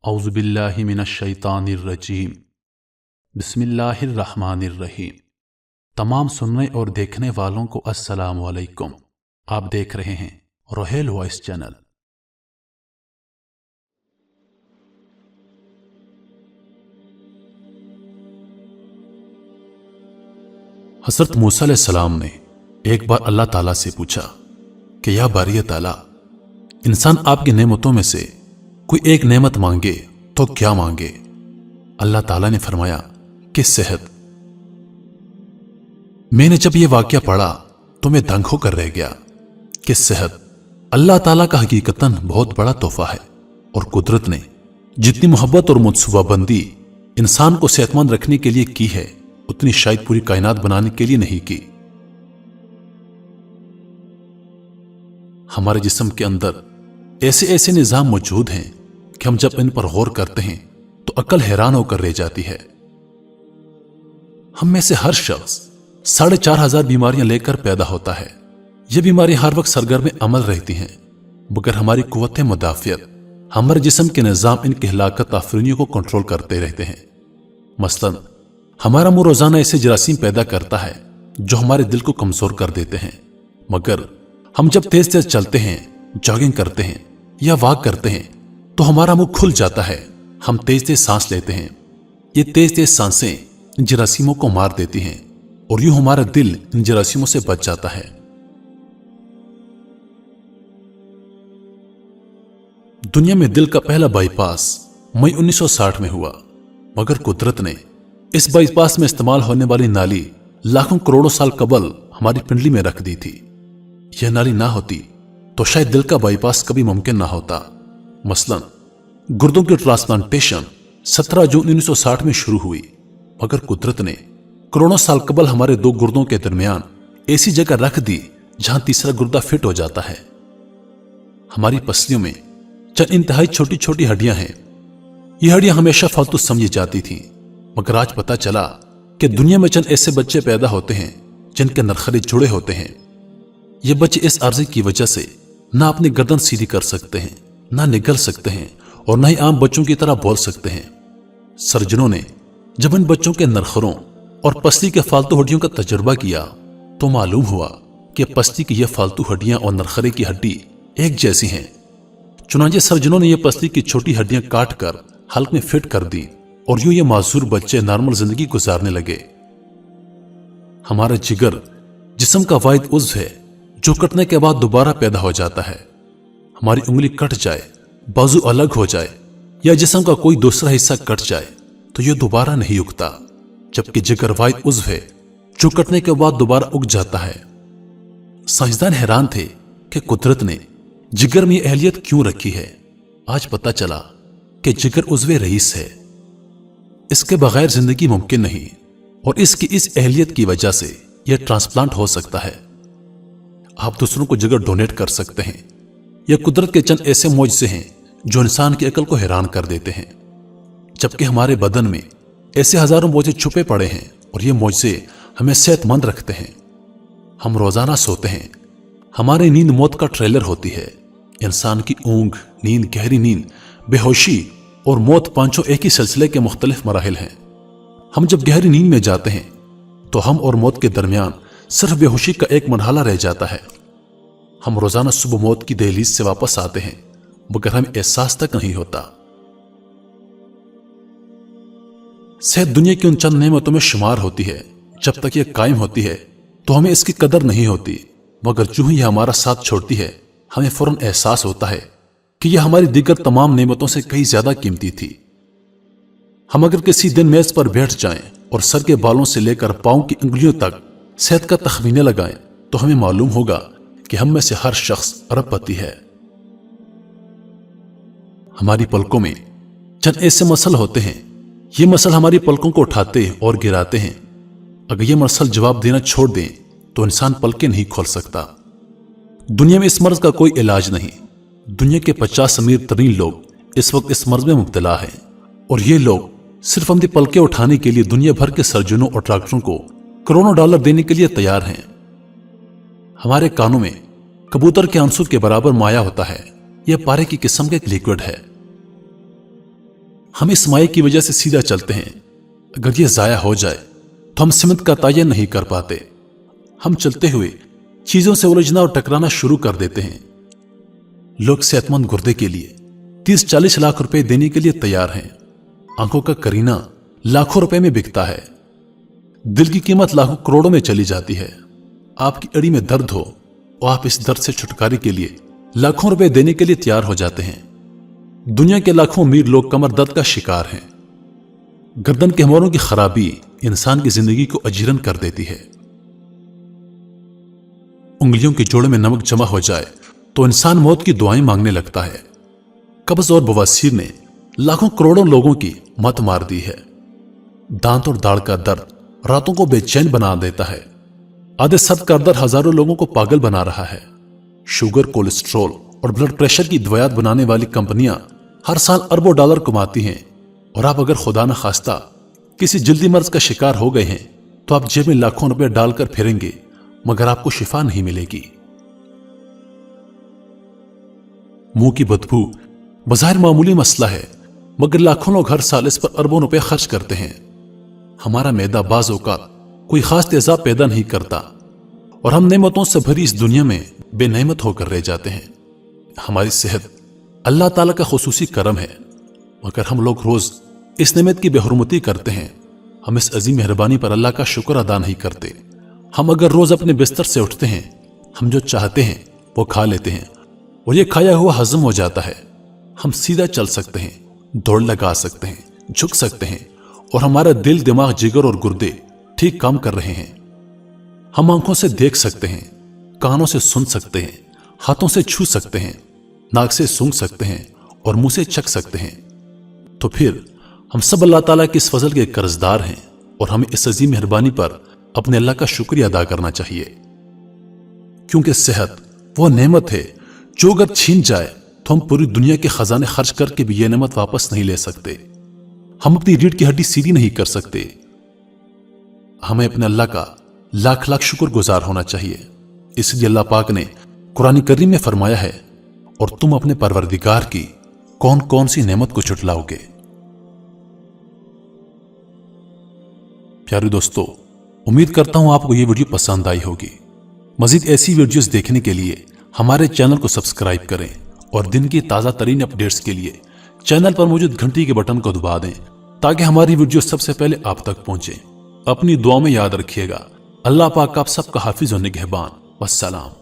औज़ु बिल्लाहि मिनश्शैतानिर्रजीम। बिस्मिल्लाहिर्रहमानिर्रहीम। तमाम सुनने और देखने वालों को अस्सलाम वालेकुम। आप देख रहे हैं रोहेल वॉइस चैनल। हज़रत मूसा अलैहिस्सलाम ने एक बार अल्लाह ताला से पूछा कि या बारी ताला, इंसान आपकी नेमतों में से कोई एक नेमत मांगे तो क्या मांगे? अल्लाह ताला ने फरमाया कि सेहत। मैंने जब यह वाकया पढ़ा तो मैं दंग होकर रह गया कि सेहत अल्लाह ताला का हकीकतन बहुत बड़ा तोहफा है, और कुदरत ने जितनी मोहब्बत और मुतसुबाबंदी इंसान को सेहतमंद रखने के लिए की है, उतनी शायद पूरी कायनात बनाने के लिए नहीं की। हमारे जिस्म के अंदर ऐसे ऐसे निजाम मौजूद हैं कि हम जब इन पर गौर करते हैं तो अकल हैरान होकर रह जाती है। हम में से हर शख्स 4,500 बीमारियां लेकर पैदा होता है। ये बीमारियां हर वक्त सरगर्म अमल रहती हैं, मगर हमारी कुव्वत मुदाफियत, हमारे जिस्म के निजाम इनकी हिलाकत आफरीनियों को कंट्रोल करते रहते हैं। मसलन हमारा मुंह रोजाना ऐसे जरासीम पैदा करता है जो हमारे दिल को कमजोर कर देते हैं, मगर हम जब तेज तेज चलते हैं, जॉगिंग करते हैं या वॉक करते हैं तो हमारा मुंह खुल जाता है। हम तेज तेज सांस लेते हैं। ये तेज तेज सांसें इन जरासीमों को मार देती हैं और यूं हमारा दिल इन जरासीमों से बच जाता है। दुनिया में दिल का पहला बाईपास मई 1960 में हुआ, मगर कुदरत ने इस बाईपास में इस्तेमाल होने वाली नाली लाखों करोड़ों साल कबल हमारी पिंडली में रख दी थी। यह नाली ना होती तो शायद दिल का बाईपास कभी मुमकिन ना होता। मसलन गुर्दों की ट्रांसप्लांटेशन 17 जून 1960 में शुरू हुई, मगर कुदरत ने करोड़ों साल कबल हमारे दो गुर्दों के दरमियान ऐसी जगह रख दी जहां तीसरा गुर्दा फिट हो जाता है। हमारी पसलियों में चंद इंतहाई छोटी छोटी हड्डियां हैं। ये हड्डियां हमेशा फालतू समझी जाती थीं, मगर आज पता चला कि दुनिया में चंद ऐसे बच्चे पैदा होते हैं जिनके नरखरे जुड़े होते हैं। ये बच्चे इस अर्जी की वजह से ना अपनी गर्दन सीधी कर सकते हैं, ना निगल सकते हैं, और ना ही आम बच्चों की तरह बोल सकते हैं। सर्जनों ने जब इन बच्चों के नरखरों और पसली के फालतू हड्डियों का तजुर्बा किया तो मालूम हुआ कि पसली की यह फालतू हड्डियां और नरखरे की हड्डी एक जैसी हैं। चुनांचे सर्जनों ने यह पसली की छोटी हड्डियां काट कर हल्क में फिट कर दी, और यूं ये माजूर बच्चे नॉर्मल जिंदगी गुजारने लगे। हमारा जिगर जिस्म का वाहिद उज़्व है जो कटने के बाद दोबारा पैदा हो जाता है। हमारी उंगली कट जाए, बाजू अलग हो जाए या जिस्म का कोई दूसरा हिस्सा कट जाए तो यह दोबारा नहीं उगता, जबकि जिगर वाहिद उज़्व है जो कटने के बाद दोबारा उग जाता है। साइंसदान हैरान थे कि कुदरत ने जिगर में यह अहलियत क्यों रखी है। आज पता चला कि जिगर उज़्व रईस है। इसके बगैर जिंदगी मुमकिन नहीं, और इसकी इस अहलियत की वजह से यह ट्रांसप्लांट हो सकता है। आप दूसरों को जिगर डोनेट कर सकते हैं। यह कुदरत के चंद ऐसे मौजज़े हैं जो इंसान की अकल को हैरान कर देते हैं, जबकि हमारे बदन में ऐसे हजारों मौजे छुपे पड़े हैं, और ये मौजे हमें सेहतमंद रखते हैं। हम रोजाना सोते हैं। हमारी नींद मौत का ट्रेलर होती है। इंसान की ऊंघ, नींद, गहरी नींद, बेहोशी और मौत पांचों एक ही सिलसिले के मुख्तलिफ मराहिल हैं। हम जब गहरी नींद में जाते हैं तो हम और मौत के दरमियान सिर्फ बेहोशी का एक मरहला रह जाता है। हम रोजाना सुबह मौत की दहलीज से वापस आते हैं, मगर हमें एहसास तक नहीं होता। सेहत दुनिया की उन चंद नेमतों में शुमार होती है। जब तक यह कायम होती है तो हमें इसकी कदर नहीं होती, मगर जो ही यह हमारा साथ छोड़ती है हमें फौरन एहसास होता है कि यह हमारी दीगर तमाम नेमतों से कहीं ज्यादा कीमती थी। हम अगर किसी दिन मेज पर बैठ जाएं और सर के बालों से लेकर पांव की उंगलियों तक सेहत का तखमीने लगाएं तो हमें मालूम होगा कि हम में से हर शख्स अरबपति है। हमारी पलकों में चंद ऐसे मसल होते हैं। ये मसल हमारी पलकों को उठाते और गिराते हैं। अगर ये मसल जवाब देना छोड़ दें तो इंसान पलकें नहीं खोल सकता। दुनिया में इस मर्ज का कोई इलाज नहीं। दुनिया के 50 अमीर तरीन लोग इस वक्त इस मर्ज में मुब्तला हैं, और ये लोग सिर्फ अपनी पलकें उठाने के लिए दुनिया भर के सर्जनों और डॉक्टरों को करोड़ों डॉलर देने के लिए तैयार हैं। हमारे कानों में कबूतर के आंसू के बराबर माया होता है। यह पारे की किस्म का एक लिक्विड है। हम इस माए की वजह से सीधा चलते हैं। अगर ये जाया हो जाए तो हम सिमत का तयन नहीं कर पाते। हम चलते हुए चीजों से उलझना और टकराना शुरू कर देते हैं। लोग सेहतमंद गुर्दे के लिए 30-40 लाख रुपए देने के लिए तैयार हैं। आंखों का करीना लाखों रुपए में बिकता है। दिल की कीमत लाखों करोड़ों में चली जाती है। आपकी अड़ी में दर्द हो और आप इस दर्द से छुटकारे के लिए लाखों रुपए देने के लिए तैयार हो जाते हैं। दुनिया के लाखों अमीर लोग कमर दर्द का शिकार हैं। गर्दन के हमोरों की खराबी इंसान की जिंदगी को अजीरन कर देती है। उंगलियों के जोड़े में नमक जमा हो जाए तो इंसान मौत की दुआएं मांगने लगता है। कब्ज और बवासीर ने लाखों करोड़ों लोगों की मौत मार दी है। दांत और दाढ़ का दर्द रातों को बेचैन बना देता है। आधे सद का दर्द हजारों लोगों को पागल बना रहा है। शुगर, कोलेस्ट्रॉल और ब्लड प्रेशर की दवाइयां बनाने वाली कंपनियां हर साल अरबों डॉलर कमाती हैं। और आप अगर खुदा न खास्ता किसी जल्दी मर्ज का शिकार हो गए हैं तो आप जेब में लाखों रुपए डालकर फिरेंगे मगर आपको शिफा नहीं मिलेगी। मुंह की बदबू बज़ाहिर मामूली मसला है मगर लाखों लोग हर साल इस पर अरबों रुपए खर्च करते हैं। हमारा मैदा बाज़ औक़ात कोई खास तेजाब पैदा नहीं करता और हम नेमतों से भरी इस दुनिया में बेनेमत होकर रह जाते हैं। हमारी सेहत अल्लाह ताला का खुसूसी करम है मगर हम लोग रोज इस नेमत की बेहुरमती करते हैं। हम इस अजीम मेहरबानी पर अल्लाह का शुक्र अदा नहीं करते। हम अगर रोज अपने बिस्तर से उठते हैं, हम जो चाहते हैं वो खा लेते हैं और ये खाया हुआ हजम हो जाता है। हम सीधा चल सकते हैं, दौड़ लगा सकते हैं, झुक सकते हैं और हमारा दिल, दिमाग, जिगर और गुर्दे ठीक काम कर रहे हैं। हम आंखों से देख सकते हैं, कानों से सुन सकते हैं, हाथों से छू सकते हैं, नाक से सूंघ सकते हैं और मुंह से चख सकते हैं। तो फिर हम सब अल्लाह ताला की इस फजल के कर्जदार हैं और हमें इस अजीम मेहरबानी पर अपने अल्लाह का शुक्रिया अदा करना चाहिए। क्योंकि सेहत वो नेमत है जो अगर छीन जाए तो हम पूरी दुनिया के खजाने खर्च करके भी यह नेमत वापस नहीं ले सकते। हम अपनी रीढ़ की हड्डी सीधी नहीं कर सकते। हमें अपने अल्लाह का लाख लाख शुक्र गुजार होना चाहिए। इसलिए अल्लाह पाक ने कुरान करीम में फरमाया है, और तुम अपने परवरदिगार की कौन कौन सी नेमत को छुटलाओगे। प्यारे दोस्तों, उम्मीद करता हूं आपको यह वीडियो पसंद आई होगी। मजीद ऐसी वीडियोस देखने के लिए हमारे चैनल को सब्सक्राइब करें और दिन की ताज़ा तरीन अपडेट्स के लिए चैनल पर मौजूद घंटी के बटन को दबा दें ताकि हमारी वीडियो सबसे पहले आप तक पहुंचे। अपनी दुआ में याद रखिएगा। अल्लाह पाक आप सबका हाफिज और निगहबान। वस्सलाम।